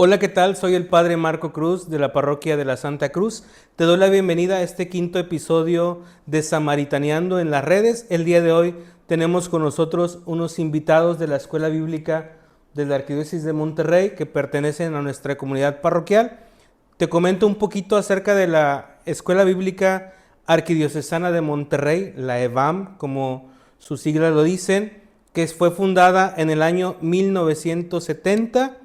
Hola, ¿qué tal? Soy el Padre Marco Cruz de la Parroquia de la Santa Cruz. Te doy la bienvenida a este quinto episodio de Samaritaneando en las redes. El día de hoy tenemos con nosotros unos invitados de la Escuela Bíblica de la Arquidiócesis de Monterrey que pertenecen a nuestra comunidad parroquial. Te comento un poquito acerca de la Escuela Bíblica Arquidiocesana de Monterrey, la EBAM, como sus siglas lo dicen, que fue fundada en el año 1970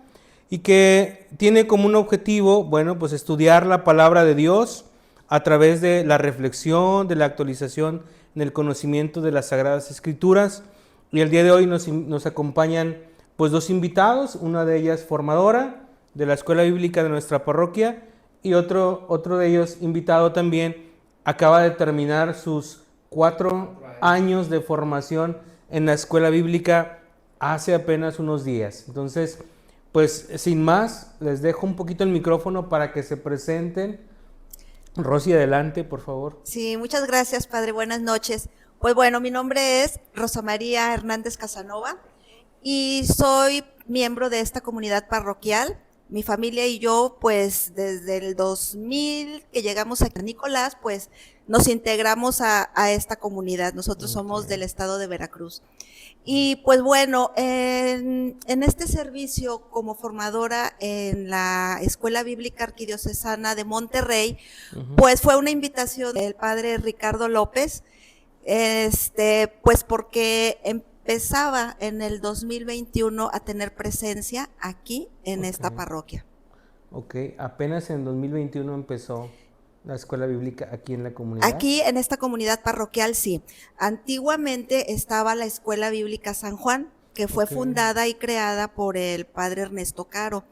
y que tiene como un objetivo, bueno, pues estudiar la palabra de Dios a través de la reflexión, de la actualización en el conocimiento de las Sagradas Escrituras. Y el día de hoy nos acompañan pues dos invitados, una de ellas formadora de la Escuela Bíblica de nuestra parroquia y otro de ellos invitado también, acaba de terminar sus 4 años de formación en la Escuela Bíblica hace apenas unos días. Entonces, pues sin más, les dejo un poquito el micrófono para que se presenten. Rosy, adelante, por favor. Sí, muchas gracias, padre. Buenas noches. Pues bueno, mi nombre es Rosa María Hernández Casanova y soy miembro de esta comunidad parroquial. Mi familia y yo, pues desde el 2000 que llegamos a Nicolás, pues nos integramos a esta comunidad. Nosotros somos del estado de Veracruz. Y pues bueno, en este servicio como formadora en la Escuela Bíblica Arquidiocesana de Monterrey, pues fue una invitación del padre Ricardo López, pues porque empezaba en el 2021 a tener presencia aquí en esta parroquia. Ok, apenas en 2021 empezó la escuela bíblica aquí en la comunidad. Aquí en esta comunidad parroquial sí. Antiguamente estaba la Escuela Bíblica San Juan, que fue fundada y creada por el padre Ernesto Caro.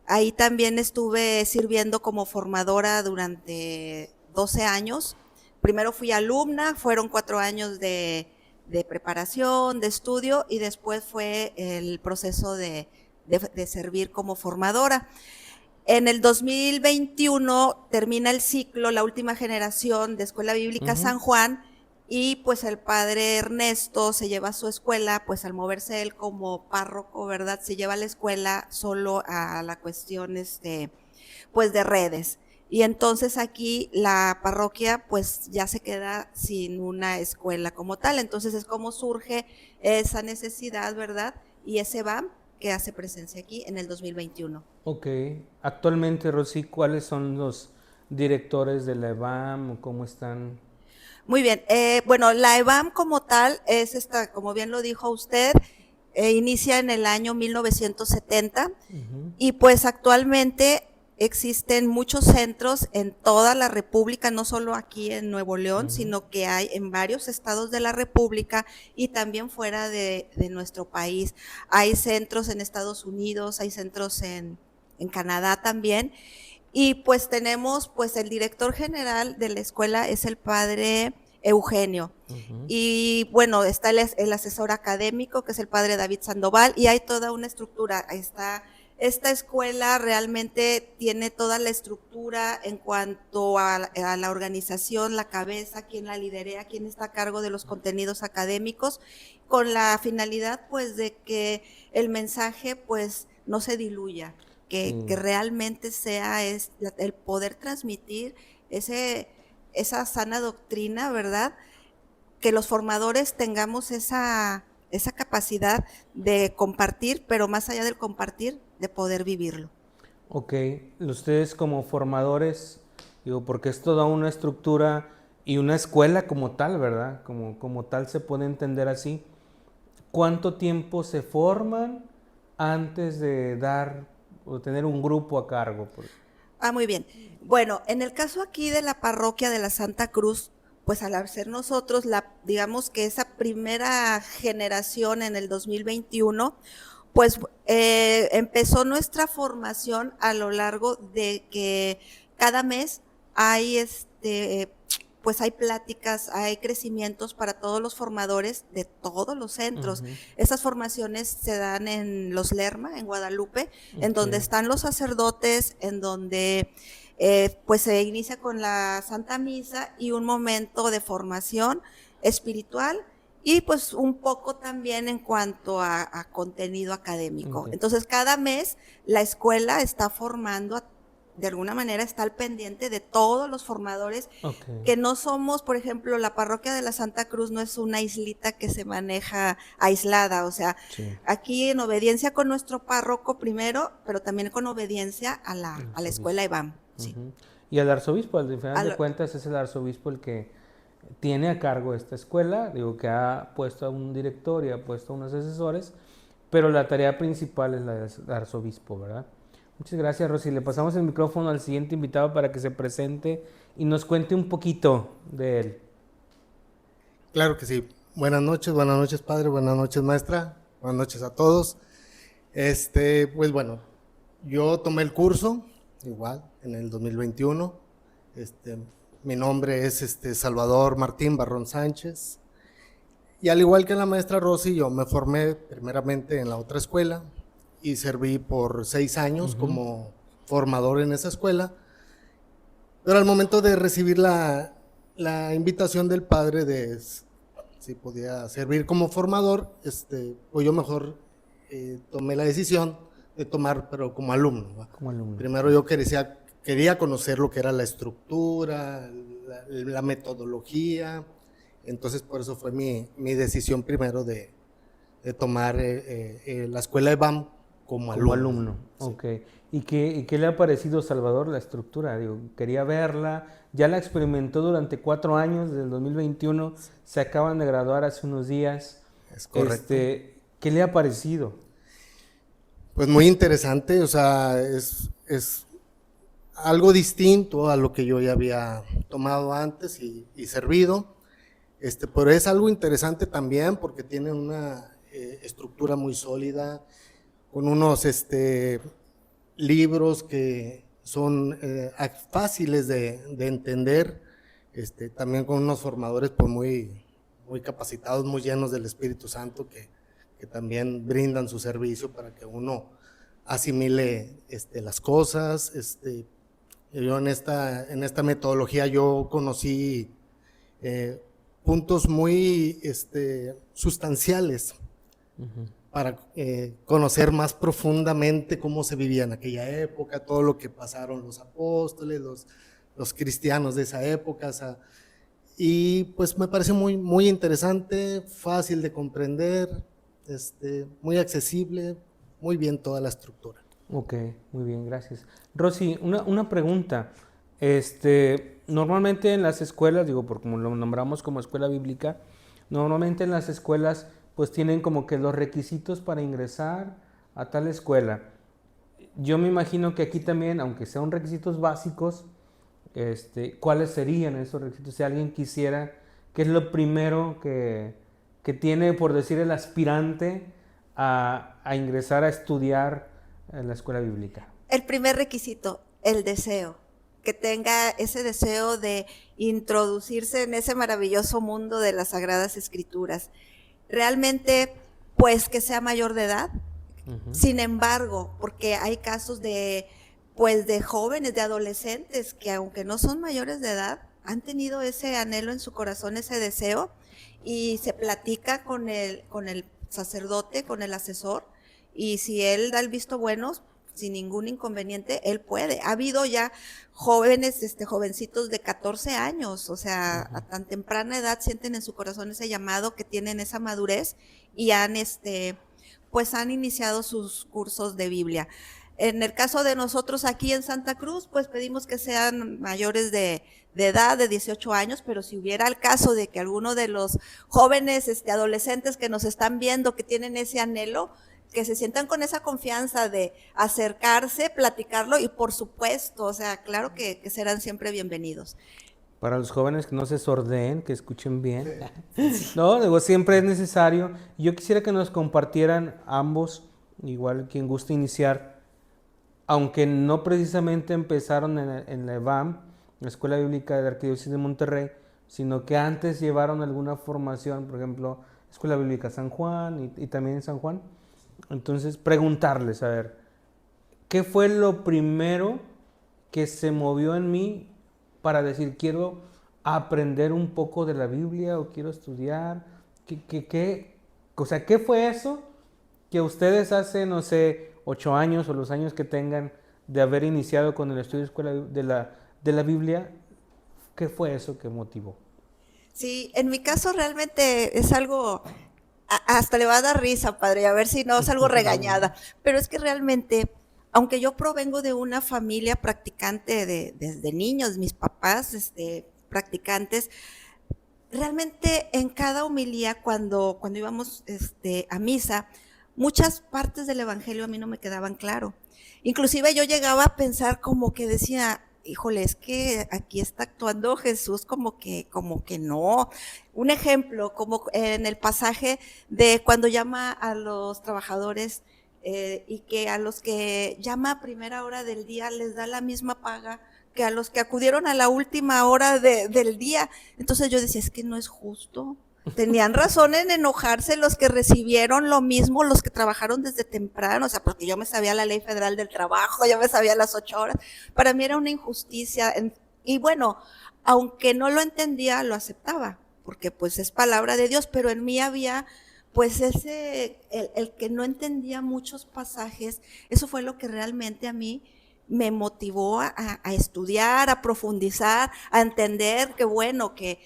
Ahí también estuve sirviendo como formadora durante 12 años. Primero fui alumna, fueron 4 años de preparación, de estudio, y después fue el proceso de servir como formadora. En el 2021 termina el ciclo, la última generación de Escuela Bíblica San Juan, y pues el padre Ernesto se lleva a su escuela, pues al moverse él como párroco, ¿verdad? Se lleva a la escuela solo a la cuestión, pues de redes. Y entonces aquí la parroquia pues ya se queda sin una escuela como tal. Entonces es como surge esa necesidad, ¿verdad? Y ese BAM que hace presencia aquí en el 2021. Ok, actualmente, Rosy, ¿cuáles son los directores de la EBAM o cómo están? Muy bien, bueno, la EBAM como tal es esta, como bien lo dijo usted, inicia en el año 1970 y pues actualmente existen muchos centros en toda la República, no solo aquí en Nuevo León, sino que hay en varios estados de la República y también fuera de nuestro país. Hay centros en Estados Unidos, hay centros en Canadá también. Y pues tenemos, pues el director general de la escuela es el padre Eugenio. Y bueno, está el asesor académico, que es el padre David Sandoval, y hay toda una estructura. Esta escuela realmente tiene toda la estructura en cuanto a la organización, la cabeza, quién la liderea, quién está a cargo de los contenidos académicos, con la finalidad pues de que el mensaje pues no se diluya. Que realmente sea el poder transmitir esa sana doctrina, ¿verdad? Que los formadores tengamos esa capacidad de compartir, pero más allá del compartir, de poder vivirlo. Ok, ustedes como formadores, digo, porque es toda una estructura y una escuela como tal, ¿verdad? Como tal se puede entender así. ¿Cuánto tiempo se forman antes de dar o tener un grupo a cargo? Muy bien. Bueno, en el caso aquí de la parroquia de la Santa Cruz, pues al ser nosotros digamos que esa primera generación en el 2021, pues empezó nuestra formación a lo largo de que cada mes hay pues hay pláticas, hay crecimientos para todos los formadores de todos los centros. Estas formaciones se dan en Los Lerma, en Guadalupe, en donde están los sacerdotes, en donde pues se inicia con la Santa Misa y un momento de formación espiritual y pues un poco también en cuanto a contenido académico. Ok. Entonces, cada mes la escuela está formando, de alguna manera está al pendiente de todos los formadores, Ok. que no somos, por ejemplo, la parroquia de la Santa Cruz no es una islita que se maneja aislada, o sea, Sí. aquí en obediencia con nuestro párroco primero, pero también con obediencia a la Arzobispo. escuela EBAM, sí. Ujú. Y el arzobispo, al final de Al- cuentas, es el arzobispo el que tiene a cargo esta escuela, digo que ha puesto a un director y ha puesto a unos asesores, pero la tarea principal es la del arzobispo, ¿verdad? Muchas gracias, Rosy. Le pasamos el micrófono al siguiente invitado para que se presente y nos cuente un poquito de él. Claro que sí. Buenas noches, padre, buenas noches, maestra, buenas noches a todos. Pues bueno, yo tomé el curso, igual, en el 2021. Mi nombre es Salvador Martín Barrón Sánchez. Y al igual que la maestra Rosy, yo me formé primeramente en la otra escuela y serví por 6 años como formador en esa escuela. Pero al momento de recibir la invitación del padre de si podía servir como formador, pues yo mejor tomé la decisión de tomar, pero como alumno, ¿va? Como alumno. Primero yo quería conocer lo que era la estructura, la metodología, entonces por eso fue mi decisión primero de tomar la escuela EBAM como alumno. Como alumno, Sí. ok. ¿Y qué le ha parecido, Salvador, la estructura? Digo, quería verla, ya la experimentó durante 4 años, desde el 2021, se acaban de graduar hace unos días. Es correcto. ¿Qué le ha parecido? Pues muy interesante, o sea, es algo distinto a lo que yo ya había tomado antes y servido, pero es algo interesante también porque tiene una estructura muy sólida, con unos libros que son fáciles de entender, también con unos formadores pues muy capacitados, muy llenos del Espíritu Santo que también brindan su servicio para que uno asimile las cosas. Yo en esta metodología yo conocí puntos muy sustanciales para conocer más profundamente cómo se vivía en aquella época, todo lo que pasaron los apóstoles, los cristianos de esa época, o sea, y pues me parece muy interesante, fácil de comprender, muy accesible, muy bien toda la estructura. Ok, muy bien, gracias. Rosy, una pregunta. Normalmente en las escuelas, digo, por como lo nombramos como escuela bíblica, normalmente en las escuelas pues tienen como que los requisitos para ingresar a tal escuela. Yo me imagino que aquí también, aunque sean requisitos básicos, ¿cuáles serían esos requisitos? Si alguien quisiera, ¿qué es lo primero que tiene, por decir, el aspirante a ingresar a estudiar en la escuela bíblica? El primer requisito, el deseo, que tenga ese deseo de introducirse en ese maravilloso mundo de las Sagradas Escrituras. Realmente, pues que sea mayor de edad. Sin embargo, porque hay casos pues de jóvenes, de adolescentes, que aunque no son mayores de edad, han tenido ese anhelo en su corazón, ese deseo, y se platica con el sacerdote, con el asesor, y si él da el visto bueno, sin ningún inconveniente, él puede. Ha habido ya jóvenes, jovencitos de 14 años, o sea, a tan temprana edad sienten en su corazón ese llamado, que tienen esa madurez y pues han iniciado sus cursos de Biblia. En el caso de nosotros aquí en Santa Cruz, pues pedimos que sean mayores de edad, de 18 años, pero si hubiera el caso de que alguno de los jóvenes, adolescentes que nos están viendo, que tienen ese anhelo, que se sientan con esa confianza de acercarse, platicarlo y por supuesto, o sea, claro que serán siempre bienvenidos. Para los jóvenes que no se sordeen, que escuchen bien. No, digo, siempre es necesario. Yo quisiera que nos compartieran ambos, igual quien guste iniciar, aunque no precisamente empezaron en la EBAM, la Escuela Bíblica de la Arquidiócesis de Monterrey, sino que antes llevaron alguna formación, por ejemplo, Escuela Bíblica San Juan y también en San Juan. Entonces, preguntarles, a ver, ¿qué fue lo primero que se movió en mí para decir, quiero aprender un poco de la Biblia o quiero estudiar O sea, ¿qué fue eso que ustedes hace, no sé, 8 años o los años que tengan de haber iniciado con el estudio de escuela de la Biblia? ¿Qué fue eso que motivó? Sí, en mi caso realmente es algo, hasta le va a dar risa, padre, a ver si no salgo regañada, pero es que realmente, aunque yo provengo de una familia practicante desde niños, mis papás, practicantes, realmente en cada homilía cuando íbamos a misa, muchas partes del evangelio a mí no me quedaban claro. Inclusive yo llegaba a pensar como que decía, híjole, es que aquí está actuando Jesús como que no. Un ejemplo, como en el pasaje de cuando llama a los trabajadores y que a los que llama a primera hora del día les da la misma paga que a los que acudieron a la última hora del día. Entonces yo decía, es que no es justo. Tenían razón en enojarse los que recibieron lo mismo, los que trabajaron desde temprano, o sea, porque yo me sabía la ley federal del trabajo, yo me sabía las 8 horas. Para mí era una injusticia. Y bueno, aunque no lo entendía, lo aceptaba, porque pues es palabra de Dios, pero en mí había pues el que no entendía muchos pasajes, eso fue lo que realmente a mí me motivó a estudiar, a profundizar, a entender que bueno, que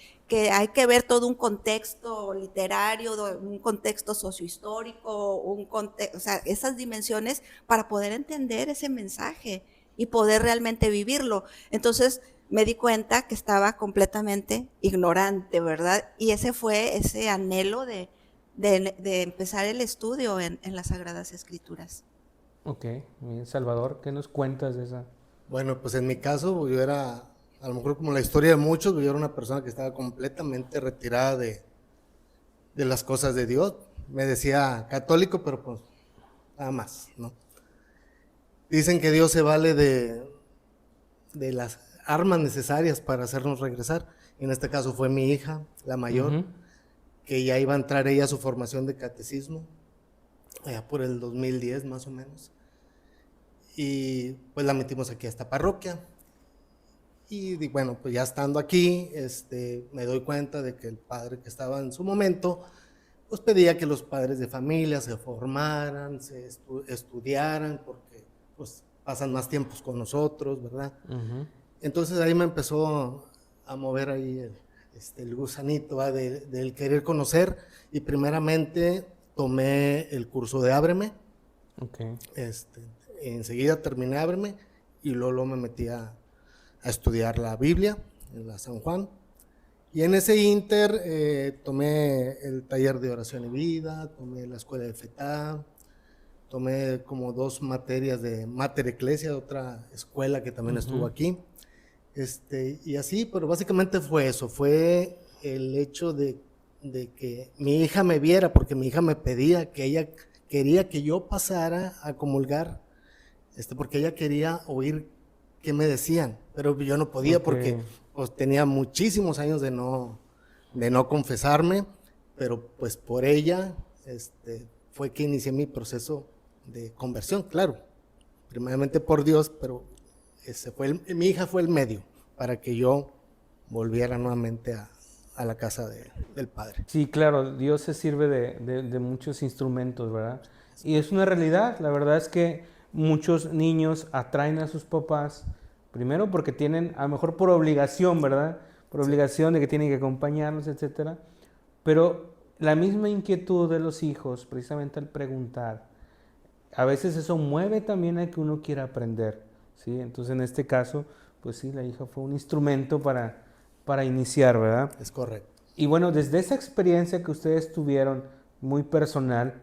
hay que ver todo un contexto literario, un contexto sociohistórico, o sea, esas dimensiones para poder entender ese mensaje y poder realmente vivirlo. Entonces me di cuenta que estaba completamente ignorante, ¿verdad? Y ese fue ese anhelo de empezar el estudio en las Sagradas Escrituras. Ok, bien. Salvador, ¿qué nos cuentas de esa? Bueno, pues en mi caso yo era, a lo mejor como la historia de muchos, yo era una persona que estaba completamente retirada de las cosas de Dios. Me decía católico, pero pues nada más, ¿no? Dicen que Dios se vale de las armas necesarias para hacernos regresar. En este caso fue mi hija, la mayor, Ujú. que ya iba a entrar ella a su formación de catecismo, allá por el 2010 más o menos. Y pues la metimos aquí a esta parroquia. Y bueno, pues ya estando aquí, me doy cuenta de que el padre que estaba en su momento, pues pedía que los padres de familia se formaran, se estudiaran, porque pues pasan más tiempos con nosotros, ¿verdad? Ujú. Entonces ahí me empezó a mover ahí el gusanito, ¿va? Del querer conocer, y primeramente tomé el curso de Ábreme. Ok. Enseguida terminé Ábreme y luego me metí a estudiar la Biblia en la San Juan. Y en ese inter tomé el taller de oración y vida, tomé la escuela de FETA, tomé como 2 materias de Mater Ecclesia, otra escuela que también estuvo aquí. Y así, pero básicamente fue eso, fue el hecho de que mi hija me viera, porque mi hija me pedía que ella quería que yo pasara a comulgar, porque ella quería oír qué me decían, pero yo no podía, Ok. porque pues tenía muchísimos años de no confesarme, pero pues por ella fue que inicié mi proceso de conversión, claro, primeramente por Dios, pero mi hija fue el medio para que yo volviera nuevamente a la casa del Padre. Sí, claro, Dios se sirve de muchos instrumentos, ¿verdad? Y es una realidad, la verdad es que muchos niños atraen a sus papás, primero porque tienen, a lo mejor por obligación, ¿verdad? Por Sí. obligación de que tienen que acompañarnos, etcétera. Pero la misma inquietud de los hijos, precisamente al preguntar, a veces eso mueve también a que uno quiera aprender, ¿sí? Entonces en este caso, pues sí, la hija fue un instrumento para iniciar, ¿verdad? Es correcto. Y bueno, desde esa experiencia que ustedes tuvieron, muy personal,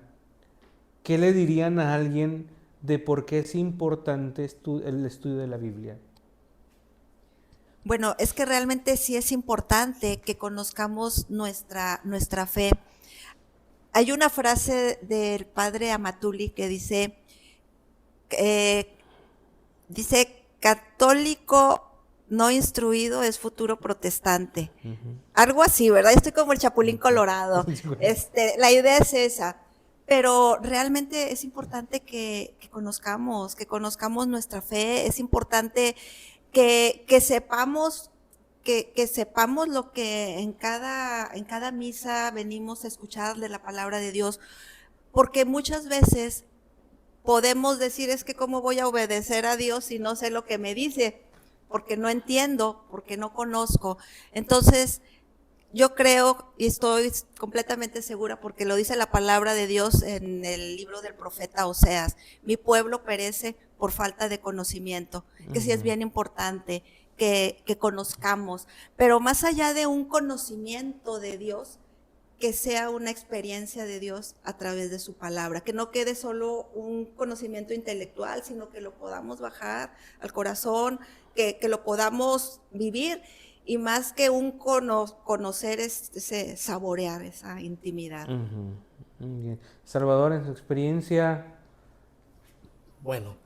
¿qué le dirían a alguien de por qué es importante el estudio de la Biblia? Bueno, es que realmente sí es importante que conozcamos nuestra fe. Hay una frase del padre Amatuli que eh, dice, católico no instruido es futuro protestante. Algo así, ¿verdad? Estoy como el Chapulín Colorado. La idea es esa. Pero realmente es importante que conozcamos nuestra fe, es importante que sepamos que sepamos lo que en cada misa venimos a escuchar de la palabra de Dios, porque muchas veces podemos decir, es que cómo voy a obedecer a Dios si no sé lo que me dice, porque no entiendo, porque no conozco. Entonces, yo creo y estoy completamente segura, porque lo dice la palabra de Dios en el libro del profeta Oseas: mi pueblo perece por falta de conocimiento, que sí es bien importante que conozcamos, pero más allá de un conocimiento de Dios, que sea una experiencia de Dios a través de su palabra, que no quede solo un conocimiento intelectual, sino que lo podamos bajar al corazón, que lo podamos vivir, y más que un conocer, saborear esa intimidad. Muy bien. Salvador, en su experiencia. Bueno,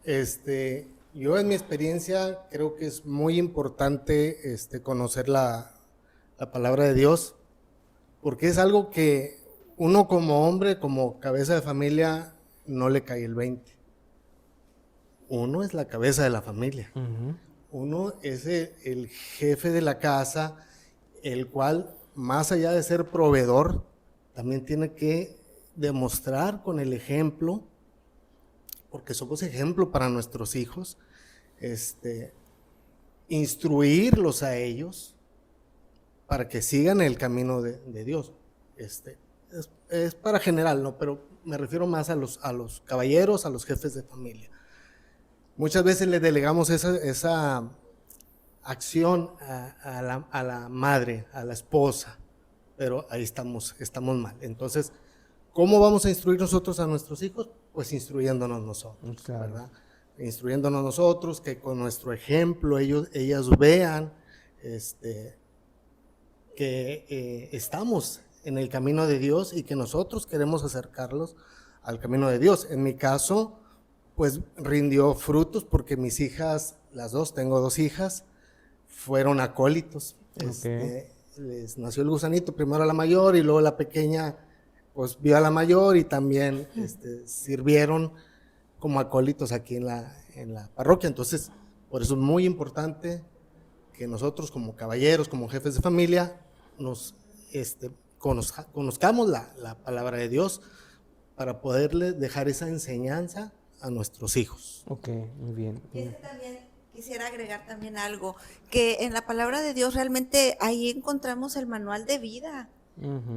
yo en mi experiencia creo que es muy importante conocer la palabra de Dios, porque es algo que uno como hombre, como cabeza de familia, no le cae el 20. Uno es la cabeza de la familia. Uno es el jefe de la casa, el cual, más allá de ser proveedor, también tiene que demostrar con el ejemplo, porque somos ejemplo para nuestros hijos, instruirlos a ellos para que sigan el camino de Dios. Es para general, ¿no? Pero me refiero más a los caballeros, a los jefes de familia. Muchas veces le delegamos esa acción a la madre, a la esposa, pero ahí estamos mal. Entonces, ¿cómo vamos a instruir nosotros a nuestros hijos? Pues instruyéndonos nosotros, claro, ¿verdad? Instruyéndonos nosotros, que con nuestro ejemplo ellas vean que estamos en el camino de Dios y que nosotros queremos acercarlos al camino de Dios. En mi caso, pues rindió frutos, porque mis hijas, las dos, tengo 2 hijas, fueron acólitos. Okay. Les nació el gusanito, primero a la mayor y luego la pequeña, pues vio a la mayor y también sirvieron como acólitos aquí en la parroquia. Entonces, por eso es muy importante que nosotros como caballeros, como jefes de familia, nos conozcamos la palabra de Dios para poderle dejar esa enseñanza a nuestros hijos. Ok, muy bien. Y también quisiera agregar también algo, que en la palabra de Dios realmente ahí encontramos el manual de vida.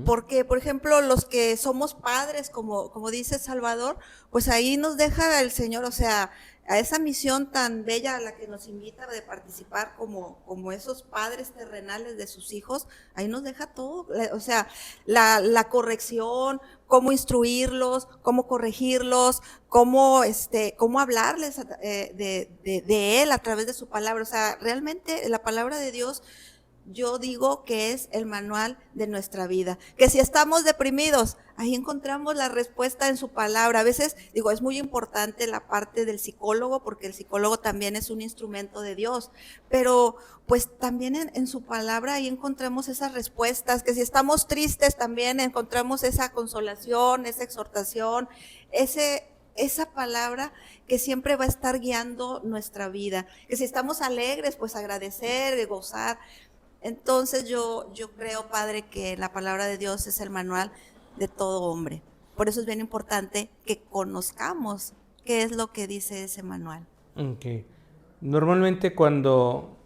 Porque, por ejemplo, los que somos padres, como dice Salvador, pues ahí nos deja el Señor, o sea, a esa misión tan bella a la que nos invita de participar como esos padres terrenales de sus hijos, ahí nos deja todo, o sea, la corrección, cómo instruirlos, cómo corregirlos, cómo hablarles de Él a través de su palabra. O sea, realmente la palabra de Dios, yo digo que es el manual de nuestra vida, que si estamos deprimidos, ahí encontramos la respuesta en su palabra. A veces, digo, es muy importante la parte del psicólogo, porque el psicólogo también es un instrumento de Dios, pero pues también en su palabra ahí encontramos esas respuestas, que si estamos tristes también encontramos esa consolación, esa exhortación, esa palabra que siempre va a estar guiando nuestra vida, que si estamos alegres, pues agradecer, gozar. Entonces yo creo, Padre, que la palabra de Dios es el manual de todo hombre. Por eso es bien importante que conozcamos qué es lo que dice ese manual. Okay. Normalmente cuando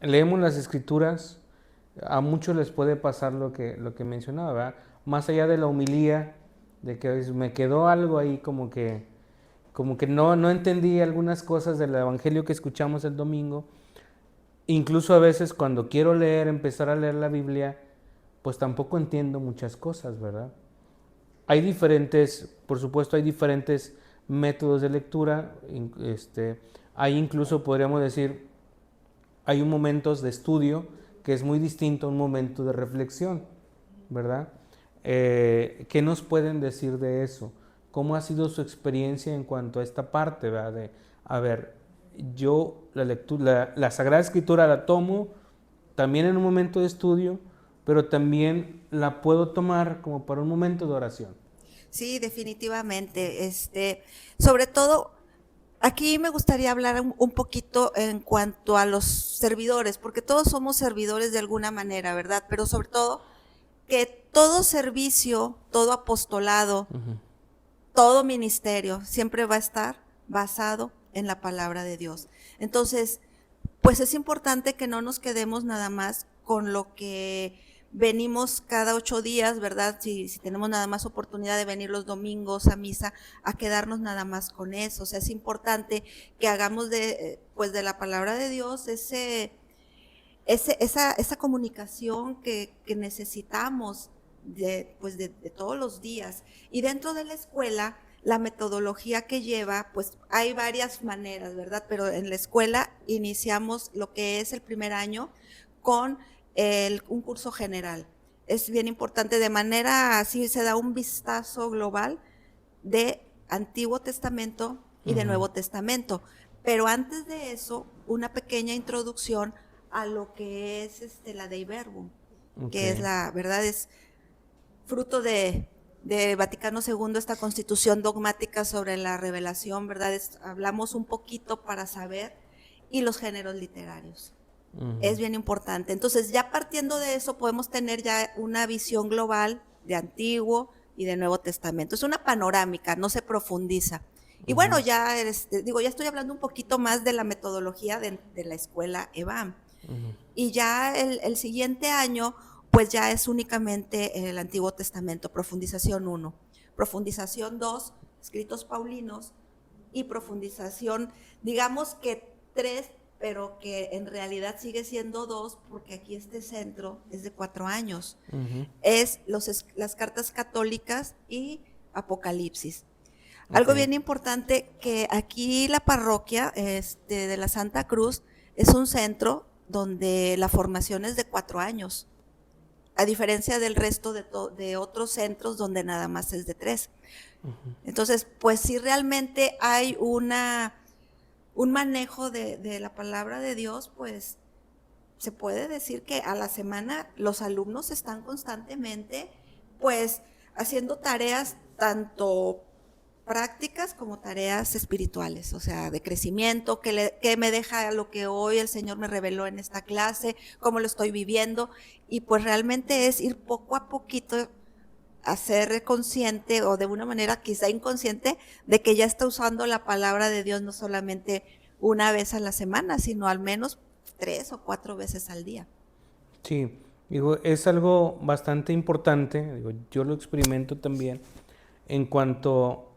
leemos las escrituras, a muchos les puede pasar lo que mencionaba, ¿verdad? Más allá de la homilía, de que me quedó algo ahí como que no entendí algunas cosas del evangelio que escuchamos el domingo. Incluso a veces cuando quiero empezar a leer la Biblia, pues tampoco entiendo muchas cosas, ¿verdad? Por supuesto hay diferentes métodos de lectura, hay incluso, podríamos decir, hay momentos de estudio que es muy distinto a un momento de reflexión, ¿verdad? ¿Qué nos pueden decir de eso? ¿Cómo ha sido su experiencia en cuanto a esta parte, ¿verdad? Yo la Sagrada Escritura la tomo también en un momento de estudio, pero también la puedo tomar como para un momento de oración. Sí, definitivamente. Sobre todo, Aquí me gustaría hablar un poquito en cuanto a los servidores, porque todos somos servidores de alguna manera, ¿verdad? Pero sobre todo que todo servicio, todo apostolado, todo ministerio siempre va a estar basado en la palabra de Dios. Entonces, pues es importante que no nos quedemos nada más con lo que venimos cada 8 días, ¿verdad? Si tenemos nada más oportunidad de venir los domingos a misa, a quedarnos nada más con eso. O sea, es importante que hagamos pues de la palabra de Dios esa comunicación que necesitamos pues de todos los días. Y dentro de la escuela, la metodología que lleva, pues hay varias maneras, ¿verdad? Pero en la escuela iniciamos lo que es el primer año con un curso general. Es bien importante, de manera así se da un vistazo global de Antiguo Testamento y de Nuevo Testamento. Pero antes de eso, una pequeña introducción a lo que es la Dei Verbum, que es la verdad, es fruto de Vaticano II, esta constitución dogmática sobre la revelación, ¿verdad? Hablamos un poquito para saber, y los géneros literarios. Es bien importante. Entonces, ya partiendo de eso, podemos tener ya una visión global de Antiguo y de Nuevo Testamento. Es una panorámica, no se profundiza. Y bueno, ya ya estoy hablando un poquito más de la metodología de la escuela EVAM. Y ya el siguiente año, pues ya es únicamente el Antiguo Testamento, profundización 1, profundización 2, escritos paulinos, y profundización, digamos que 3, pero que en realidad sigue siendo 2, porque aquí este centro es de 4 años. Es las cartas católicas y Apocalipsis. Algo bien importante, que aquí la parroquia de la Santa Cruz es un centro donde la formación es de 4 años, a diferencia del resto de otros centros donde nada más es de 3. Entonces, pues sí, realmente hay un manejo de la palabra de Dios, pues se puede decir que a la semana los alumnos están constantemente pues haciendo tareas tanto prácticas como tareas espirituales, o sea, de crecimiento, que me deja lo que hoy el Señor me reveló en esta clase, cómo lo estoy viviendo, y pues realmente es ir poco a poquito a ser consciente, o de una manera quizá inconsciente, de que ya está usando la palabra de Dios no solamente una vez a la semana, sino al menos 3 o 4 veces al día. Sí, digo, es algo bastante importante, digo, yo lo experimento también en cuanto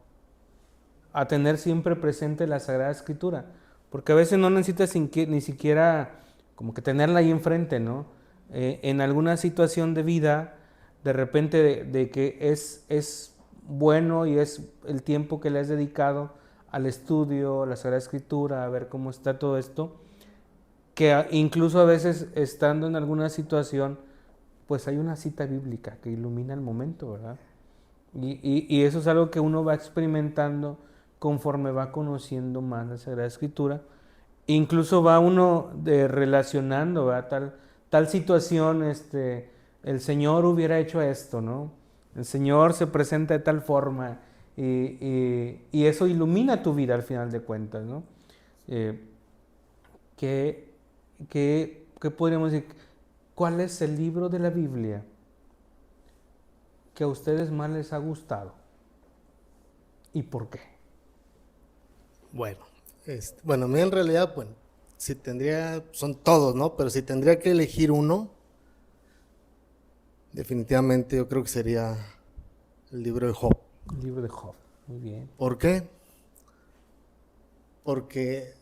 a tener siempre presente la Sagrada Escritura, porque a veces no necesitas ni siquiera como que tenerla ahí enfrente, ¿no? En alguna situación de vida, de repente de que es bueno y es el tiempo que le has dedicado al estudio, a la Sagrada Escritura, a ver cómo está todo esto, que incluso a veces estando en alguna situación, pues hay una cita bíblica que ilumina el momento, ¿verdad? Y eso es algo que uno va experimentando conforme va conociendo más la Sagrada Escritura. Incluso va uno relacionando, ¿verdad? Tal situación, el Señor hubiera hecho esto, ¿no? El Señor se presenta de tal forma y eso ilumina tu vida al final de cuentas, ¿no? ¿Qué podríamos decir? ¿Cuál es el libro de la Biblia que a ustedes más les ha gustado? ¿Y por qué? Bueno, a mí en realidad, bueno, son todos, ¿no? Pero si tendría que elegir uno, definitivamente yo creo que sería el libro de Job. El libro de Job, muy bien. ¿Por qué? Porque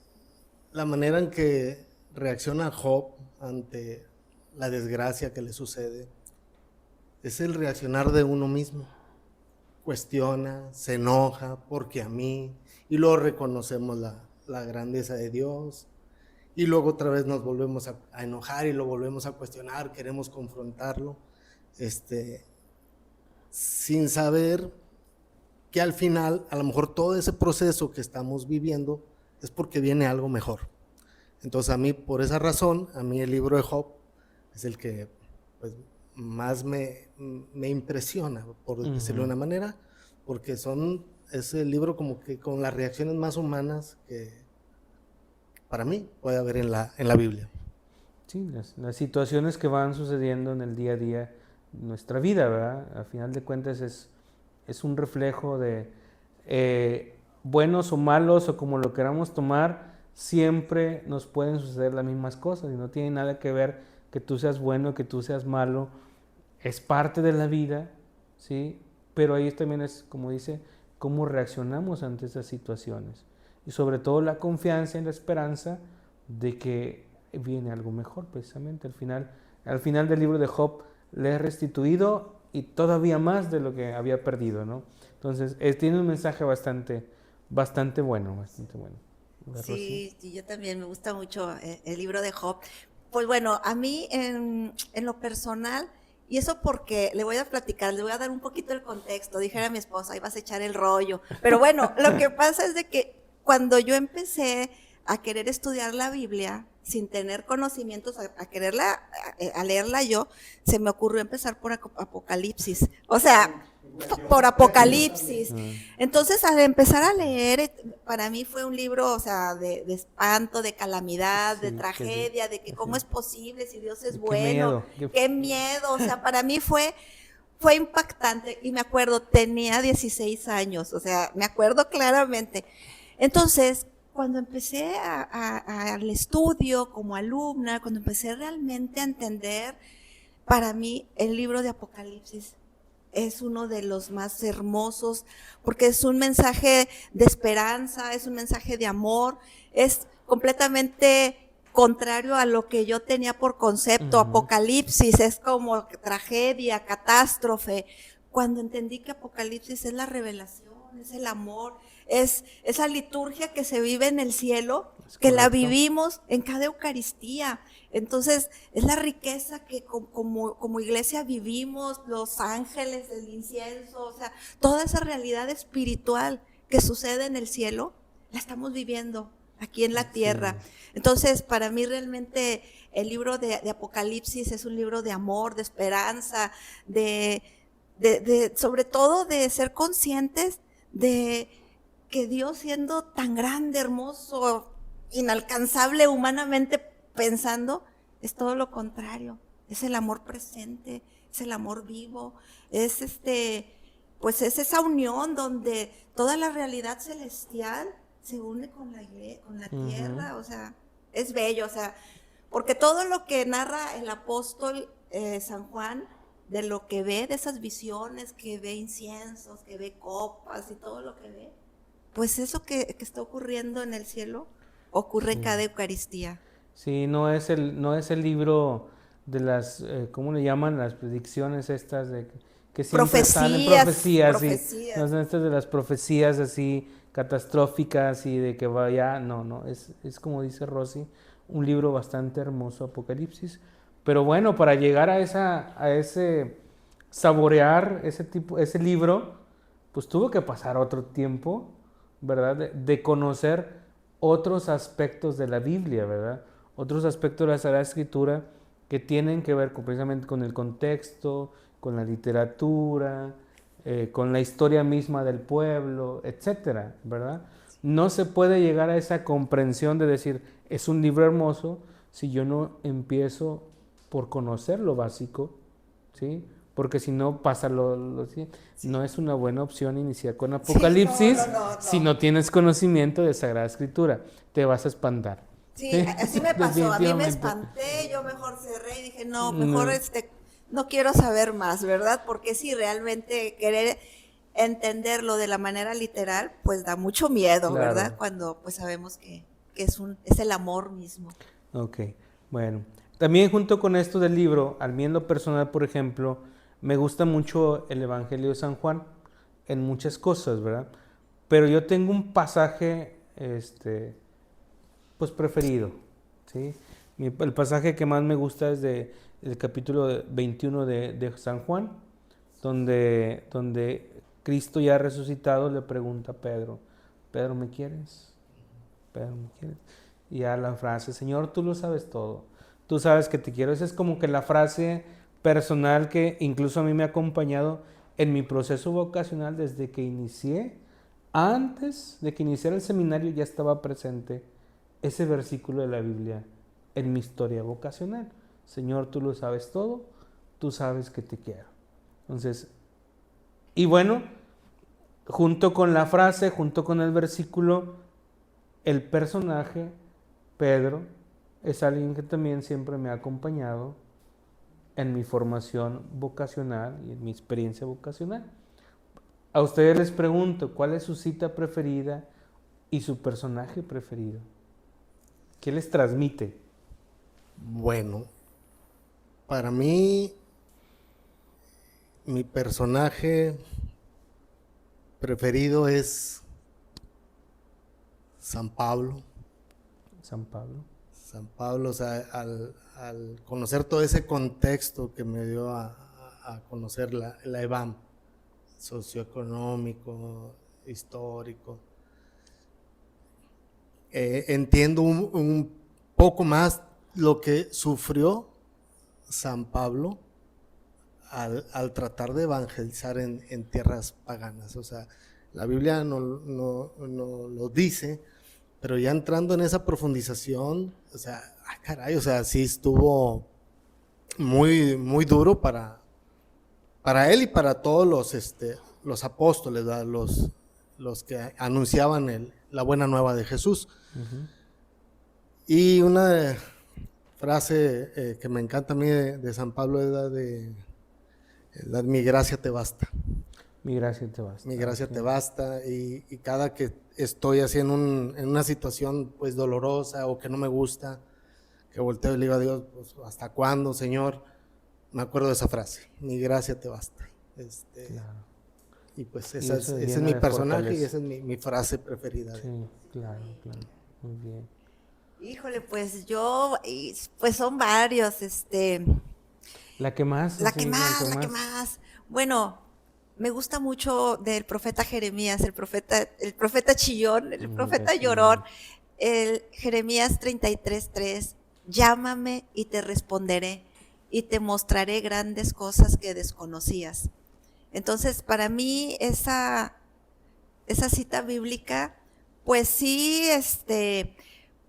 la manera en que reacciona Job ante la desgracia que le sucede es el reaccionar de uno mismo. Cuestiona, se enoja, porque a mí, y luego reconocemos la grandeza de Dios, y luego otra vez nos volvemos a enojar y lo volvemos a cuestionar, queremos confrontarlo, sin saber que al final, a lo mejor todo ese proceso que estamos viviendo es porque viene algo mejor. Entonces a mí, por esa razón, a mí el libro de Job es el que pues, más me impresiona, por decirlo de una manera, porque son es el libro como que con las reacciones más humanas que para mí puede haber en la Biblia. Sí, las situaciones que van sucediendo en el día a día de nuestra vida, ¿verdad? Al final de cuentas es un reflejo de buenos o malos o como lo queramos tomar, siempre nos pueden suceder las mismas cosas y no tiene nada que ver que tú seas bueno, que tú seas malo, es parte de la vida, ¿sí? Pero ahí también es, como dice, cómo reaccionamos ante esas situaciones y sobre todo la confianza y la esperanza de que viene algo mejor precisamente. Al final del libro de Job le he restituido y todavía más de lo que había perdido, ¿no? Entonces, tiene un mensaje bastante bueno, bastante bueno. Sí, y yo también me gusta mucho el libro de Job. Pues bueno, a mí en lo personal, y eso porque le voy a platicar, le voy a dar un poquito el contexto, dijera mi esposa, ahí vas a echar el rollo. Pero bueno, lo que pasa es de que cuando yo empecé a querer estudiar la Biblia, sin tener conocimientos, a leerla yo, se me ocurrió empezar por Apocalipsis. O sea, por Apocalipsis. Entonces, al empezar a leer, para mí fue un libro, o sea, de espanto, de calamidad, de tragedia, de que cómo es posible si Dios es bueno. Qué miedo. O sea, para mí fue impactante. Y me acuerdo, tenía 16 años, o sea, me acuerdo claramente. Entonces, cuando empecé al estudio como alumna, cuando empecé realmente a entender, para mí el libro de Apocalipsis es uno de los más hermosos, porque es un mensaje de esperanza, es un mensaje de amor, es completamente contrario a lo que yo tenía por concepto. Apocalipsis es como tragedia, catástrofe. Cuando entendí que Apocalipsis es la revelación, es el amor, es esa liturgia que se vive en el cielo, que la vivimos en cada Eucaristía. Entonces, es la riqueza que como iglesia vivimos, los ángeles, el incienso, o sea, toda esa realidad espiritual que sucede en el cielo, la estamos viviendo aquí en la tierra. Entonces, para mí realmente el libro de Apocalipsis es un libro de amor, de esperanza, sobre todo de ser conscientes de que Dios, siendo tan grande, hermoso, inalcanzable humanamente pensando, es todo lo contrario, es el amor presente, es el amor vivo, es pues es esa unión donde toda la realidad celestial se une con la tierra. O sea, es bello, o sea, porque todo lo que narra el apóstol San Juan, de lo que ve, de esas visiones, que ve inciensos, que ve copas y todo lo que ve, pues eso que está ocurriendo en el cielo ocurre en cada Eucaristía. Sí, no es el libro de las, ¿cómo le llaman? Las predicciones estas de que siempre salen profecías. Sí, no son estas de las profecías así catastróficas y de que vaya, no, es como dice Rosy, un libro bastante hermoso, Apocalipsis. Pero bueno, para llegar a ese saborear ese libro, pues tuvo que pasar otro tiempo, ¿verdad? De conocer otros aspectos de la Biblia, ¿verdad? Otros aspectos de la Sagrada Escritura que tienen que ver precisamente con el contexto, con la literatura, con la historia misma del pueblo, etcétera, ¿verdad? No se puede llegar a esa comprensión de decir, es un libro hermoso, si yo no empiezo por conocer lo básico, ¿sí? Porque si no pasa no es una buena opción iniciar con Apocalipsis si no tienes conocimiento de Sagrada Escritura, te vas a espantar. Sí, así me pasó, a mí me espanté, yo mejor cerré y dije, no, mejor no quiero saber más, ¿verdad? Porque si realmente querer entenderlo de la manera literal, pues da mucho miedo, claro, ¿verdad? Cuando pues sabemos que es el amor mismo. Ok, bueno. También junto con esto del libro, al mí en lo personal, por ejemplo, me gusta mucho el Evangelio de San Juan en muchas cosas, ¿verdad? Pero yo tengo un pasaje, pues preferido, ¿sí? El pasaje que más me gusta es el capítulo 21 de San Juan, donde Cristo ya resucitado le pregunta a Pedro, Pedro, ¿me quieres? Pedro, ¿me quieres? Y a la frase, Señor, tú lo sabes todo. Tú sabes que te quiero. Esa es como que la frase personal que incluso a mí me ha acompañado en mi proceso vocacional desde que inicié Antes de que iniciara el seminario ya estaba presente ese versículo de la Biblia en mi historia vocacional. Señor, tú lo sabes todo, tú sabes que te quiero. Entonces, y bueno, junto con la frase, junto con el versículo, el personaje, Pedro, es alguien que también siempre me ha acompañado en mi formación vocacional y en mi experiencia vocacional. A ustedes les pregunto, ¿cuál es su cita preferida y su personaje preferido? ¿Qué les transmite? Bueno, para mí, mi personaje preferido es San Pablo. San Pablo. San Pablo, o sea, al conocer todo ese contexto que me dio a conocer la EBAM, socioeconómico, histórico, entiendo un poco más lo que sufrió San Pablo al tratar de evangelizar en tierras paganas. O sea, la Biblia no lo dice, pero ya entrando en esa profundización, o sea, caray, o sea, sí estuvo muy, muy duro para él y para todos los apóstoles, ¿verdad? Los que anunciaban la buena nueva de Jesús. Uh-huh. Y una frase que me encanta a mí de San Pablo es la de mi gracia te basta. Mi gracia te basta. Mi gracia te basta, y cada que estoy así en una situación pues dolorosa o que no me gusta, que volteo y le digo a Dios, pues, ¿hasta cuándo, Señor? Me acuerdo de esa frase, mi gracia te basta. Claro. Y pues Y ese eso es llena mi de personaje fortaleza. y esa es mi frase preferida. Sí, claro, claro. Muy bien. Híjole, pues pues son varios, La que más. la sí, que más. Bueno, me gusta mucho del profeta Jeremías, el profeta chillón, el profeta llorón, el Jeremías 33:3, llámame y te responderé y te mostraré grandes cosas que desconocías. Entonces, para mí esa cita bíblica, pues sí,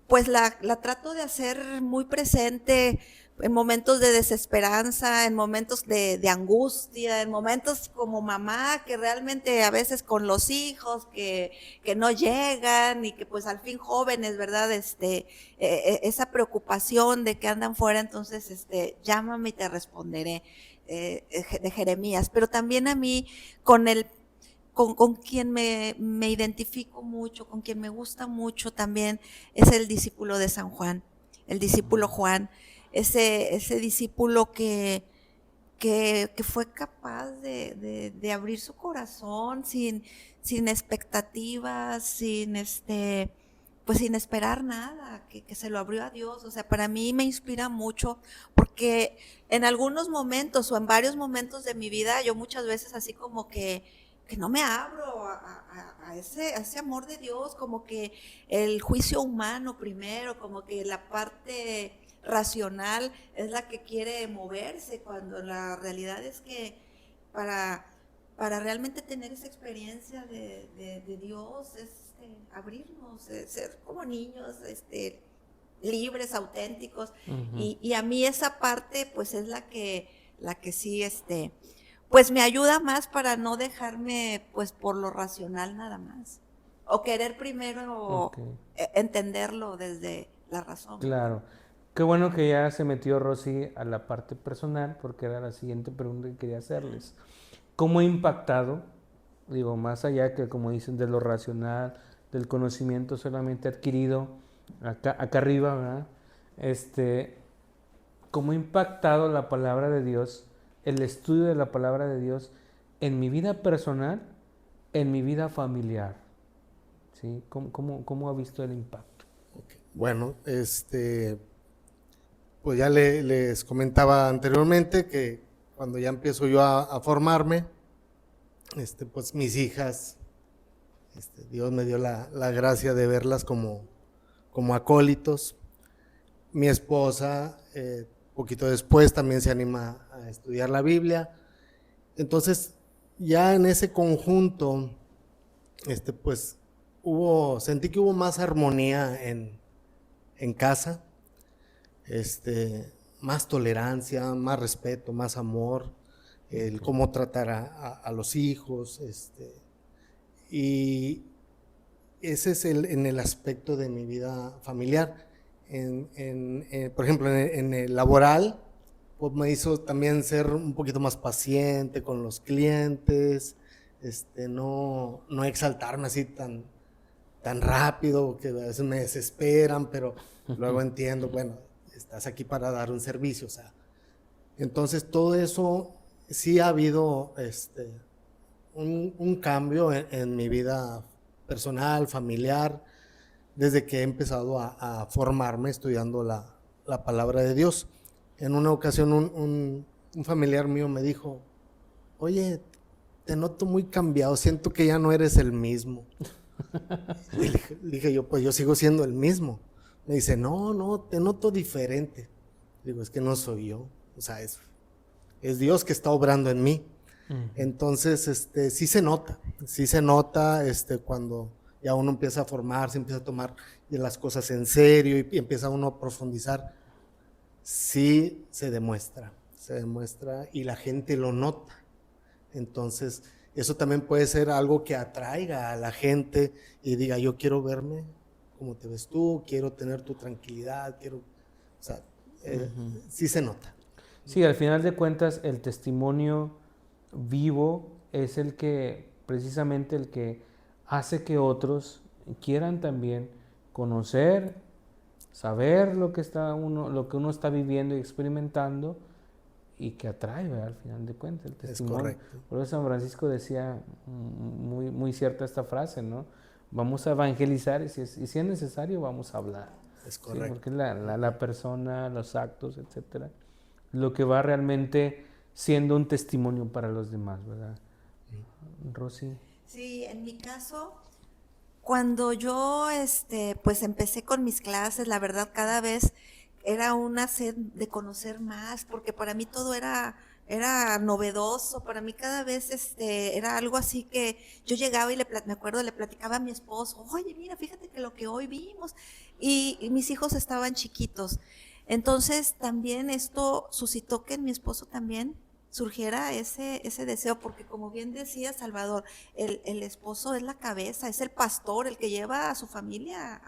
pues la trato de hacer muy presente en momentos de desesperanza, en momentos de angustia, en momentos como mamá, que realmente a veces con los hijos que no llegan y que pues al fin jóvenes, ¿verdad? Esa preocupación de que andan fuera, entonces, llámame y te responderé, de Jeremías. Pero también a mí, con quien me identifico mucho, con quien me gusta mucho también, es el discípulo de San Juan, el discípulo Juan, ese discípulo que fue capaz de abrir su corazón sin expectativas, pues sin esperar nada, que se lo abrió a Dios. O sea, para mí me inspira mucho, porque en algunos momentos o en varios momentos de mi vida, yo muchas veces así como que no me abro a ese amor de Dios, como que el juicio humano primero, como que la parte racional es la que quiere moverse, cuando la realidad es que para realmente tener esa experiencia de Dios es abrirnos, ser como niños, libres, auténticos. Uh-huh. Y a mí esa parte pues es la que sí, pues me ayuda más para no dejarme pues por lo racional nada más, o querer primero entenderlo desde la razón. Claro. Qué bueno que ya se metió Rosy a la parte personal, porque era la siguiente pregunta que quería hacerles. ¿Cómo ha impactado, digo, más allá que, como dicen, de lo racional, del conocimiento solamente adquirido acá arriba, ¿verdad? ¿Cómo ha impactado la palabra de Dios, el estudio de la palabra de Dios en mi vida personal, en mi vida familiar? ¿Sí? ¿Cómo ha visto el impacto? Okay. Bueno, pues ya les comentaba anteriormente que cuando ya empiezo yo a formarme, pues mis hijas, Dios me dio la gracia de verlas como acólitos. Mi esposa, poquito después, también se anima a estudiar la Biblia. Entonces, ya en ese conjunto, pues sentí que hubo más armonía en casa, más tolerancia, más respeto, más amor, el cómo tratar a los hijos, y ese es en el aspecto de mi vida familiar. Por ejemplo, en el laboral, pues me hizo también ser un poquito más paciente con los clientes, no exaltarme así tan rápido, que a veces me desesperan, pero luego entiendo, bueno, estás aquí para dar un servicio, o sea. Entonces todo eso sí ha habido un cambio en mi vida personal, familiar, desde que he empezado a formarme estudiando la palabra de Dios. En una ocasión un familiar mío me dijo, oye, te noto muy cambiado, siento que ya no eres el mismo. Y le dije yo, pues yo sigo siendo el mismo. Me dice, no, te noto diferente. Digo, es que no soy yo, o sea, es Dios que está obrando en mí. Entonces, sí se nota cuando ya uno empieza a formarse, empieza a tomar las cosas en serio y empieza uno a profundizar. Sí se demuestra y la gente lo nota. Entonces, eso también puede ser algo que atraiga a la gente y diga, yo quiero verme como te ves tú, quiero tener tu tranquilidad, o sea, sí se nota. Sí, al final de cuentas, el testimonio vivo es precisamente el que hace que otros quieran también conocer, saber lo que uno está viviendo y experimentando, y que atrae, ¿verdad? Al final de cuentas, el testimonio. Es correcto. Por eso San Francisco decía, muy, muy cierta esta frase, ¿no? Vamos a evangelizar y si es necesario vamos a hablar. Es correcto. ¿Sí? Porque la persona, los actos, etcétera, lo que va realmente siendo un testimonio para los demás, ¿verdad? Rosy. Sí, en mi caso, cuando yo pues empecé con mis clases, la verdad cada vez era una sed de conocer más, porque para mí todo era novedoso, para mí cada vez era algo así que yo llegaba y me acuerdo, le platicaba a mi esposo, oye, mira, fíjate que lo que hoy vimos, y mis hijos estaban chiquitos. Entonces también esto suscitó que en mi esposo también surgiera ese deseo, porque como bien decía Salvador, el esposo es la cabeza, es el pastor, el que lleva a su familia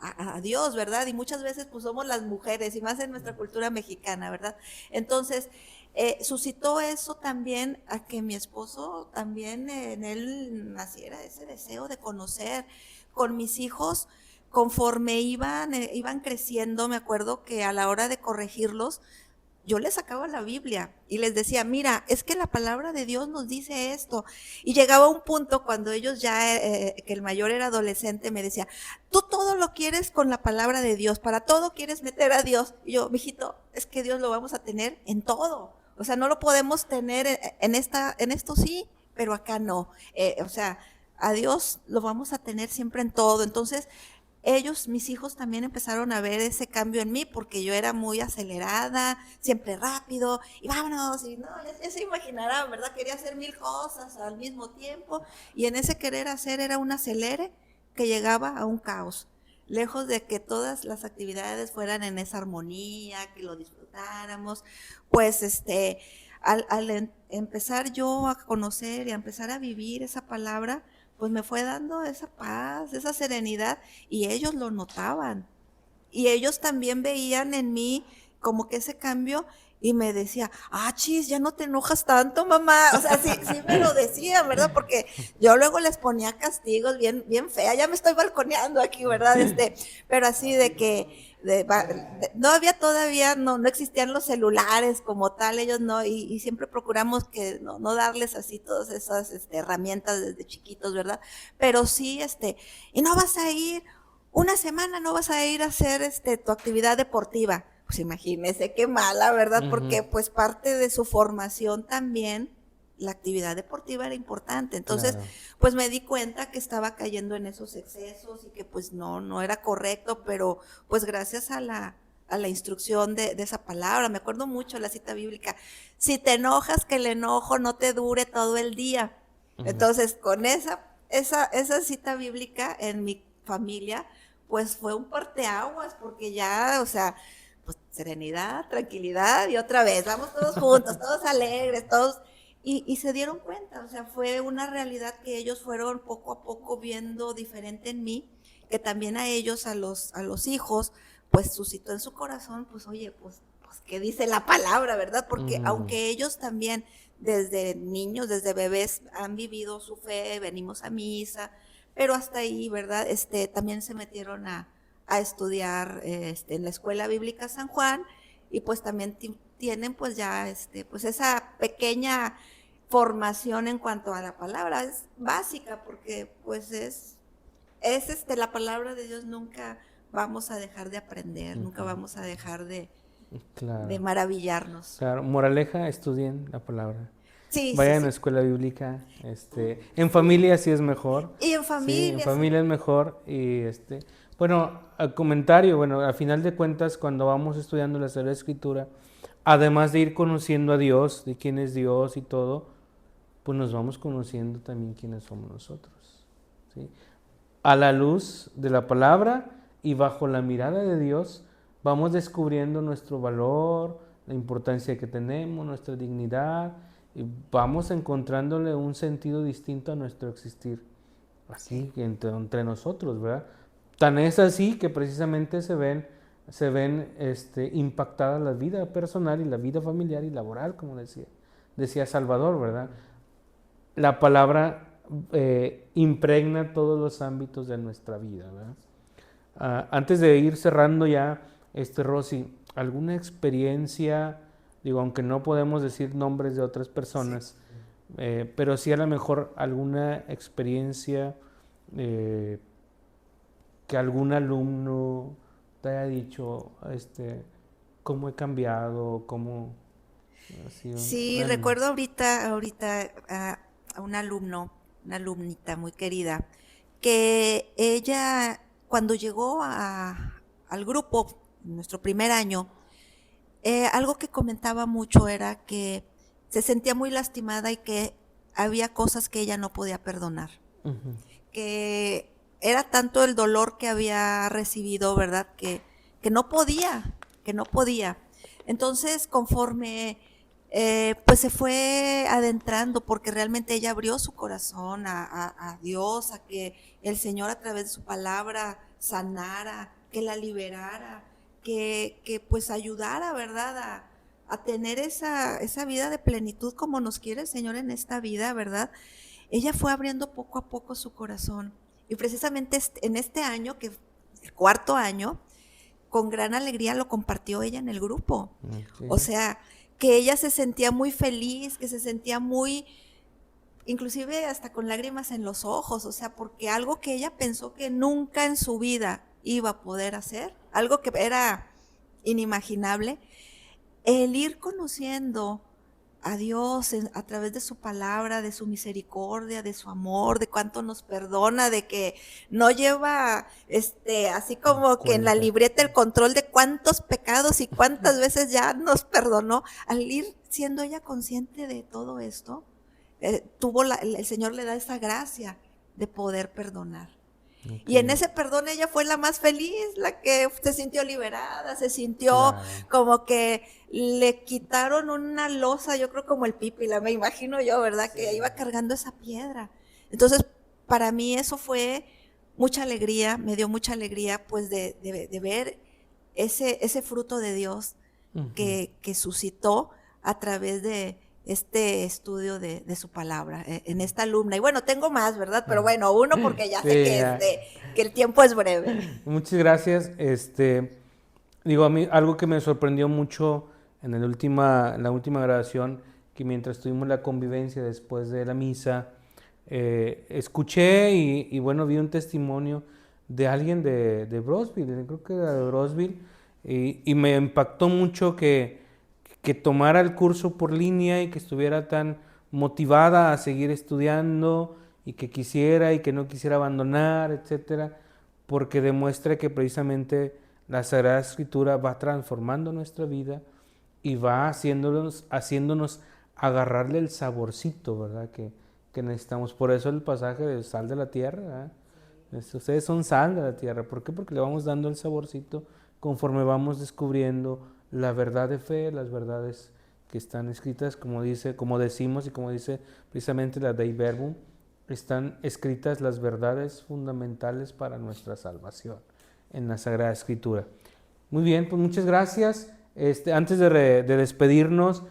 a Dios, ¿verdad? Y muchas veces pues somos las mujeres, y más en nuestra cultura mexicana, ¿verdad? Entonces, suscitó eso también a que mi esposo también en él naciera ese deseo de conocer. Con mis hijos, conforme iban creciendo, me acuerdo que a la hora de corregirlos, yo les sacaba la Biblia y les decía, mira, es que la palabra de Dios nos dice esto. Y llegaba un punto cuando ellos ya, que el mayor era adolescente, me decía, tú todo lo quieres con la palabra de Dios, para todo quieres meter a Dios. Y yo, mijito, es que Dios lo vamos a tener en todo. O sea, no lo podemos tener en esto sí, pero acá no. O sea, a Dios lo vamos a tener siempre en todo. Entonces, mis hijos también empezaron a ver ese cambio en mí, porque yo era muy acelerada, siempre rápido, y vámonos, y no, ya se imaginarán, ¿verdad? Quería hacer 1000 cosas al mismo tiempo, y en ese querer hacer era un acelere que llegaba a un caos, lejos de que todas las actividades fueran en esa armonía, que lo disfrutáramos. Pues al empezar yo a conocer y a empezar a vivir esa palabra, pues me fue dando esa paz, esa serenidad, y ellos lo notaban. Y ellos también veían en mí como que ese cambio, y me decía, chis, ya no te enojas tanto, mamá. O sea, sí me lo decían, ¿verdad? Porque yo luego les ponía castigos bien fea, ya me estoy balconeando aquí, ¿verdad? Pero así de que no había todavía, no existían los celulares como tal, ellos no, y siempre procuramos que no darles así todas esas herramientas desde chiquitos, ¿verdad? Pero sí, y no vas a ir, una semana no vas a ir a hacer tu actividad deportiva. Pues imagínese qué mala, ¿verdad? Porque pues parte de su formación también, la actividad deportiva era importante. Entonces, pues me di cuenta que estaba cayendo en esos excesos y que pues no era correcto, pero pues gracias a la instrucción de esa palabra, me acuerdo mucho la cita bíblica, si te enojas, que el enojo no te dure todo el día. Entonces, con esa esa cita bíblica en mi familia, pues fue un parteaguas, porque ya, o sea, pues serenidad, tranquilidad y otra vez, vamos todos juntos, todos alegres, todos, y se dieron cuenta, o sea, fue una realidad que ellos fueron poco a poco viendo diferente en mí, que también a ellos, a los hijos, pues suscitó en su corazón, pues oye, pues qué dice la palabra, ¿verdad? Porque aunque ellos también desde niños, desde bebés han vivido su fe, venimos a misa, pero hasta ahí, ¿verdad? También se metieron a estudiar en la Escuela Bíblica San Juan y pues también tienen pues ya pues esa pequeña formación en cuanto a la palabra, es básica porque pues es la palabra de Dios, nunca vamos a dejar de aprender, nunca vamos a dejar de Claro, maravillarnos. claro. Moraleja, estudien la palabra. Sí, sí, Vayan a sí. escuela bíblica, en familia sí es mejor, Y en sí, en familia, sí. familia es mejor y bueno, al comentario, bueno, al final de cuentas cuando vamos estudiando la Sagrada Escritura, además de ir conociendo a Dios, de quién es Dios y todo, pues nos vamos conociendo también quiénes somos nosotros, ¿sí? A la luz de la palabra y bajo la mirada de Dios, vamos descubriendo nuestro valor, la importancia que tenemos, nuestra dignidad, y vamos encontrándole un sentido distinto a nuestro existir, aquí entre nosotros, ¿verdad? Tan es así que precisamente se ven impactadas la vida personal y la vida familiar y laboral, como decía Salvador, ¿verdad? La palabra impregna todos los ámbitos de nuestra vida, ¿verdad? Antes de ir cerrando ya, Rosy, ¿alguna experiencia, digo, aunque no podemos decir nombres de otras personas, pero sí a lo mejor alguna experiencia que algún alumno te haya dicho, cómo he cambiado, cómo ha sido? Sí, recuerdo ahorita a un alumno, una alumnita muy querida, que ella cuando llegó al grupo, nuestro primer año, algo que comentaba mucho era que se sentía muy lastimada y que había cosas que ella no podía perdonar, Ujú. que era tanto el dolor que había recibido, ¿verdad? Que no podía, que no podía. Entonces, conforme pues se fue adentrando, porque realmente ella abrió su corazón a Dios, a que el Señor a través de su palabra sanara, que la liberara, que pues ayudara, ¿verdad? A tener esa vida de plenitud como nos quiere el Señor en esta vida, ¿verdad? Ella fue abriendo poco a poco su corazón. Y precisamente en este año, que el cuarto año, con gran alegría lo compartió ella en el grupo. Okay. O sea, que ella se sentía muy feliz, que se sentía muy, inclusive hasta con lágrimas en los ojos, o sea, porque algo que ella pensó que nunca en su vida iba a poder hacer, algo que era inimaginable, el ir conociendo a Dios a través de su palabra, de su misericordia, de su amor, de cuánto nos perdona, de que no lleva así como que en la libreta el control de cuántos pecados y cuántas veces ya nos perdonó. Al ir siendo ella consciente de todo esto, el Señor le da esa gracia de poder perdonar. Okay. Y en ese perdón ella fue la más feliz, la que se sintió liberada, se sintió como que le quitaron una losa, yo creo como el Pípila, me imagino yo, ¿verdad? Sí. Que iba cargando esa piedra. Entonces, para mí eso fue mucha alegría, me dio mucha alegría pues de ver ese fruto de Dios que suscitó a través de este estudio de su palabra en esta alumna. Y bueno, tengo más, ¿verdad? Pero bueno, uno porque ya sé que el tiempo es breve. Muchas gracias. Digo, a mí algo que me sorprendió mucho en la última grabación, que mientras tuvimos la convivencia después de la misa, escuché y bueno, vi un testimonio de alguien de Brosville, creo que era de Brosville, y me impactó mucho que tomara el curso por línea y que estuviera tan motivada a seguir estudiando y que quisiera y que no quisiera abandonar, etcétera, porque demuestra que precisamente la Sagrada Escritura va transformando nuestra vida y va haciéndonos agarrarle el saborcito, ¿verdad? Que que necesitamos. Por eso el pasaje de sal de la tierra, ¿verdad? Ustedes son sal de la tierra. ¿Por qué? Porque le vamos dando el saborcito conforme vamos descubriendo la verdad de fe, las verdades que están escritas, como decimos y como dice precisamente la Dei Verbum, están escritas las verdades fundamentales para nuestra salvación en la Sagrada Escritura. Muy bien, pues muchas gracias. Antes de despedirnos,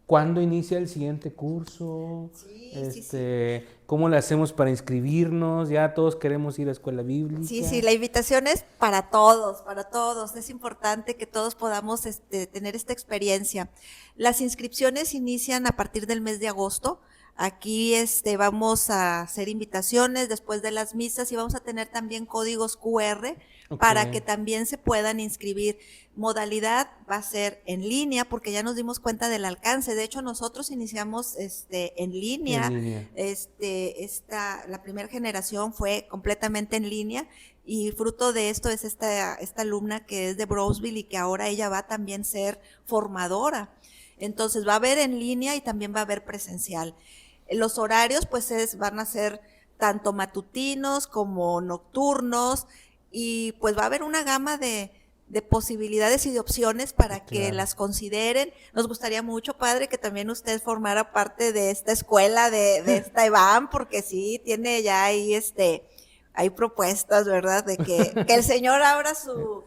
¿cuándo inicia el siguiente curso? Sí. ¿Cómo le hacemos para inscribirnos? Ya todos queremos ir a escuela bíblica. Sí, la invitación es para todos, para todos. Es importante que todos podamos tener esta experiencia. Las inscripciones inician a partir del mes de agosto. Aquí vamos a hacer invitaciones después de las misas y vamos a tener también códigos QR para que también se puedan inscribir. Modalidad va a ser en línea porque ya nos dimos cuenta del alcance. De hecho, nosotros iniciamos en línea. La primera generación fue completamente en línea y fruto de esto es esta alumna que es de Brownsville y que ahora ella va a también ser formadora. Entonces va a haber en línea y también va a haber presencial. Los horarios pues van a ser tanto matutinos como nocturnos y pues va a haber una gama de posibilidades y de opciones para que las consideren. Nos gustaría mucho, padre, que también usted formara parte de esta escuela, de esta EVAM, porque sí, tiene ya ahí hay propuestas, ¿verdad? De que el Señor abra su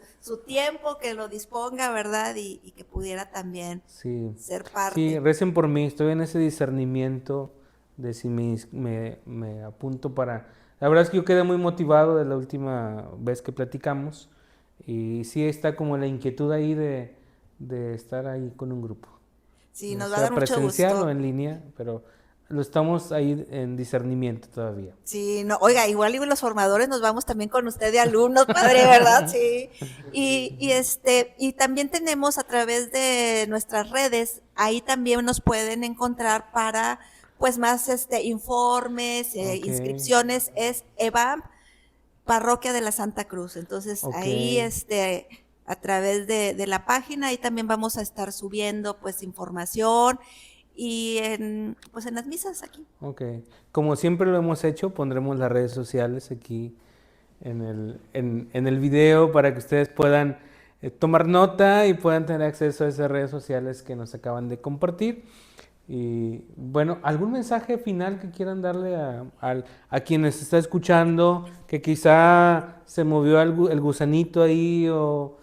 tiempo, que lo disponga, ¿verdad? Y que pudiera también ser parte. Sí, recen por mí, estoy en ese discernimiento de si me apunto para... La verdad es que yo quedé muy motivado de la última vez que platicamos y sí está como la inquietud ahí de estar ahí con un grupo. Sí, nos va a dar mucho gusto. Presencial o en línea, pero lo estamos ahí en discernimiento todavía. Sí, no, oiga, igual y los formadores nos vamos también con usted de alumnos, padre, ¿verdad? Sí. Y también tenemos a través de nuestras redes, ahí también nos pueden encontrar para pues más informes, inscripciones, es EVAM, Parroquia de la Santa Cruz. Entonces, ahí a través de la página, ahí también vamos a estar subiendo pues información y en las misas aquí. Ok, como siempre lo hemos hecho, pondremos las redes sociales aquí en el video para que ustedes puedan tomar nota y puedan tener acceso a esas redes sociales que nos acaban de compartir. Y bueno, ¿algún mensaje final que quieran darle a quienes está escuchando, que quizá se movió el gusanito ahí o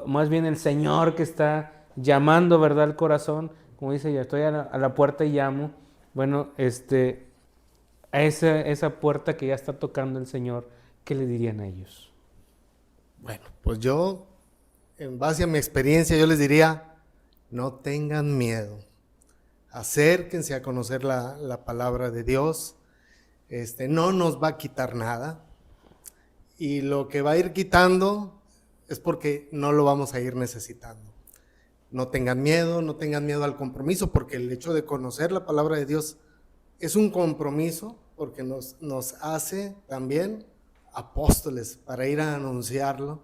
más bien el Señor que está llamando, ¿verdad?, al corazón? Como dice, ya estoy a la puerta y llamo. Bueno, a esa puerta que ya está tocando el Señor, ¿qué le dirían a ellos? Bueno, pues yo, en base a mi experiencia, yo les diría, no tengan miedo. Acérquense a conocer la palabra de Dios. No nos va a quitar nada. Y lo que va a ir quitando es porque no lo vamos a ir necesitando. No tengan miedo al compromiso, porque el hecho de conocer la palabra de Dios es un compromiso, porque nos hace también apóstoles para ir a anunciarlo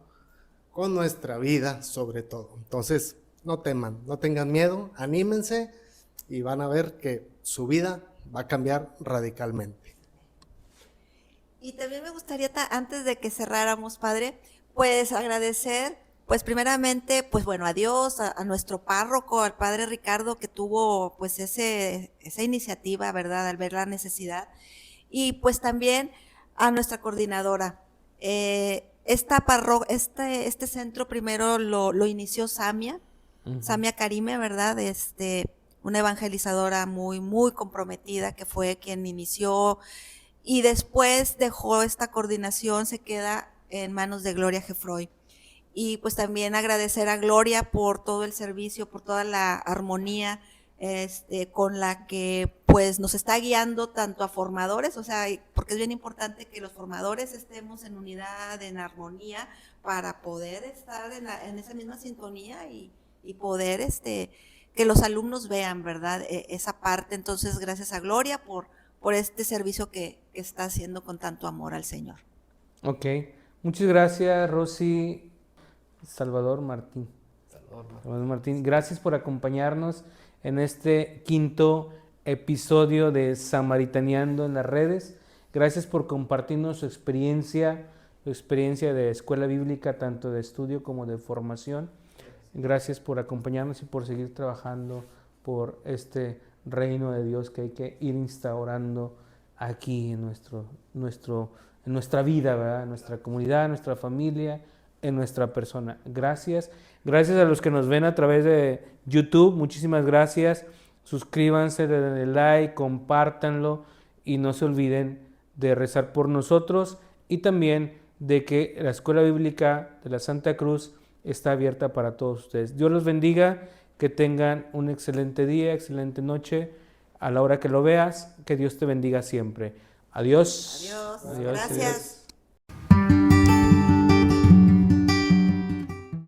con nuestra vida sobre todo. Entonces, no teman, no tengan miedo, anímense y van a ver que su vida va a cambiar radicalmente. Y también me gustaría, antes de que cerráramos, padre, pues agradecer, pues primeramente, pues bueno, a Dios, a nuestro párroco, al padre Ricardo, que tuvo pues esa iniciativa, ¿verdad?, al ver la necesidad, y pues también a nuestra coordinadora. Este centro primero lo inició Samia Karime, ¿verdad?, una evangelizadora muy, muy comprometida, que fue quien inició, y después dejó esta coordinación, se queda en manos de Gloria Jeffroy. Y pues también agradecer a Gloria por todo el servicio, por toda la armonía con la que pues nos está guiando tanto a formadores, o sea, porque es bien importante que los formadores estemos en unidad, en armonía, para poder estar en esa misma sintonía y poder que los alumnos vean, ¿verdad?, esa parte. Entonces, gracias a Gloria por este servicio que está haciendo con tanto amor al Señor. Ok, muchas gracias, Rosy. Salvador Martín, gracias por acompañarnos en este quinto episodio de Samaritaneando en las redes. Gracias por compartirnos su experiencia de escuela bíblica, tanto de estudio como de formación. Gracias por acompañarnos y por seguir trabajando por este reino de Dios que hay que ir instaurando aquí en nuestra vida, ¿verdad? En nuestra comunidad, en nuestra familia, en nuestra persona. Gracias. Gracias a los que nos ven a través de YouTube. Muchísimas gracias. Suscríbanse, denle like, compártanlo y no se olviden de rezar por nosotros y también de que la Escuela Bíblica de la Santa Cruz está abierta para todos ustedes. Dios los bendiga, que tengan un excelente día, excelente noche, a la hora que lo veas, que Dios te bendiga siempre. Adiós. Adiós. Adiós. Gracias.